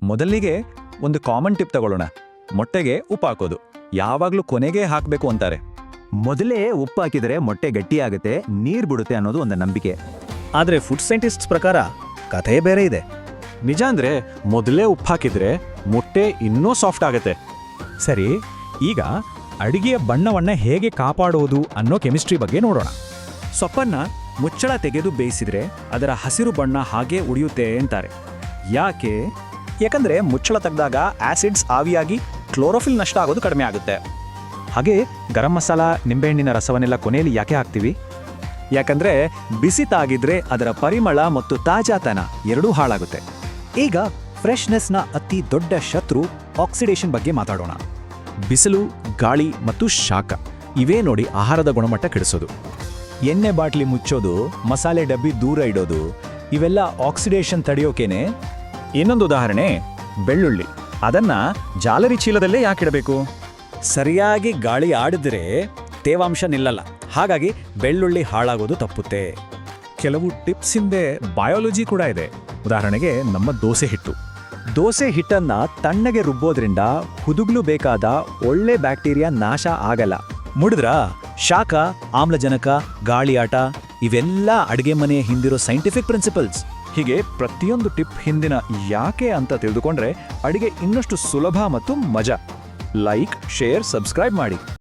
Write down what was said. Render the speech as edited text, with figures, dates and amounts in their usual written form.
ಮೊದಲಿಗೆ ಒಂದು common tip ತಗೊಳ್ಳೋಣ. ಮೊಟ್ಟೆಗೆ ಉಪ್ಪು ಹಾಕೋದು ಯಾವಾಗ್ಲೂ ಕೊನೆಗೆ ಹಾಕಬೇಕು ಅಂತಾರೆ. ಮೊದಲೇ ಉಪ್ಪು ಹಾಕಿದರೆ ಮೊಟ್ಟೆ ಗಟ್ಟಿಯಾಗುತ್ತೆ, ನೀರು ಬಿಡುತ್ತೆ ಅನ್ನೋದು ಒಂದು ನಂಬಿಕೆ. ಆದರೆ ಫುಡ್ ಸೈಂಟಿಸ್ಟ್ಸ್ ಪ್ರಕಾರ ಕಥೆ ಬೇರೆ ಇದೆ. ನಿಜ ಅಂದ್ರೆ ಮೊದಲೇ ಉಪ್ಪು ಹಾಕಿದ್ರೆ ಮೊಟ್ಟೆ ಇನ್ನೂ ಸಾಫ್ಟ್ ಆಗುತ್ತೆ. ಸರಿ, ಈಗ ಅಡಿಗೆಯ ಬಣ್ಣವನ್ನ ಹೇಗೆ ಕಾಪಾಡುವುದು ಅನ್ನೋ ಕೆಮಿಸ್ಟ್ರಿ ಬಗ್ಗೆ ನೋಡೋಣ. ಸೊಪ್ಪನ್ನ ಮುಚ್ಚಳ ತೆಗೆದು ಬೇಯಿಸಿದ್ರೆ ಅದರ ಹಸಿರು ಬಣ್ಣ ಹಾಗೆ ಉಳಿಯುತ್ತೆ ಅಂತಾರೆ. ಯಾಕೆ? ಯಾಕಂದ್ರೆ ಮುಚ್ಚಳ ತೆಗೆದಾಗ ಆಸಿಡ್ಸ್ ಆವಿಯಾಗಿ ಕ್ಲೋರೋಫಿಲ್ ನಷ್ಟ ಆಗೋದು ಕಡಿಮೆ ಆಗುತ್ತೆ. ಹಾಗೆ ಗರಂ ಮಸಾಲ, ನಿಂಬೆಹಣ್ಣಿನ ರಸವನ್ನೆಲ್ಲ ಕೊನೆಯಲ್ಲಿ ಯಾಕೆ ಹಾಕ್ತೀವಿ? ಯಾಕಂದ್ರೆ ಬಿಸಿ ತಾಗಿದ್ರೆ ಅದರ ಪರಿಮಳ ಮತ್ತು ತಾಜಾತನ ಎರಡೂ ಹಾಳಾಗುತ್ತೆ. ಈಗ ಫ್ರೆಶ್ನೆಸ್ನ ಅತಿ ದೊಡ್ಡ ಶತ್ರು ಆಕ್ಸಿಡೇಷನ್ ಬಗ್ಗೆ ಮಾತಾಡೋಣ. ಬಿಸಿಲು, ಗಾಳಿ ಮತ್ತು ಶಾಖ ಇವೇ ನೋಡಿ ಆಹಾರದ ಗುಣಮಟ್ಟ ಕೆಡಿಸೋದು. ಎಣ್ಣೆ ಬಾಟ್ಲಿ ಮುಚ್ಚೋದು, ಮಸಾಲೆ ಡಬ್ಬಿ ದೂರ ಇಡೋದು, ಇವೆಲ್ಲ ಆಕ್ಸಿಡೇಷನ್ ತಡೆಯೋಕೇನೆ. ಇನ್ನೊಂದು ಉದಾಹರಣೆ, ಬೆಳ್ಳುಳ್ಳಿ. ಅದನ್ನ ಜಾಲರಿ ಚೀಲದಲ್ಲೇ ಯಾಕಿಡಬೇಕು? ಸರಿಯಾಗಿ ಗಾಳಿ ಆಡಿದ್ರೆ ತೇವಾಂಶ ನಿಲ್ಲಲ್ಲ, ಹಾಗಾಗಿ ಬೆಳ್ಳುಳ್ಳಿ ಹಾಳಾಗೋದು ತಪ್ಪುತ್ತೆ. ಕೆಲವು ಟಿಪ್ಸ್ ಹಿಂದೆ ಬಯಾಲಜಿ ಕೂಡ ಇದೆ. ಉದಾಹರಣೆಗೆ ನಮ್ಮ ದೋಸೆ ಹಿಟ್ಟು. ದೋಸೆ ಹಿಟ್ಟನ್ನ ತಣ್ಣಗೆ ರುಬ್ಬೋದ್ರಿಂದ ಹುದುಗ್ಲು ಬೇಕಾದ ಒಳ್ಳೆ ಬ್ಯಾಕ್ಟೀರಿಯಾ ನಾಶ ಆಗಲ್ಲ. ಮುಡಿದ್ರಾ? ಶಾಖ, ಆಮ್ಲಜನಕ, ಗಾಳಿ ಆಟ ಇವೆಲ್ಲ ಅಡುಗೆ ಮನೆಯ ಹಿಂದಿರೋ ಸೈಂಟಿಫಿಕ್ ಪ್ರಿನ್ಸಿಪಲ್ಸ್. ಹೀಗೆ ಪ್ರತಿಯೊಂದು ಟಿಪ್ ಹಿಂದಿನ ಯಾಕೆ ಅಂತ ತಿಳಿದುಕೊಂಡ್ರೆ ಅಡಿಗೆ ಇನ್ನಷ್ಟು ಸುಲಭ ಮತ್ತು ಮಜಾ. ಲೈಕ್, ಶೇರ್, ಸಬ್ಸ್ಕ್ರೈಬ್ ಮಾಡಿ.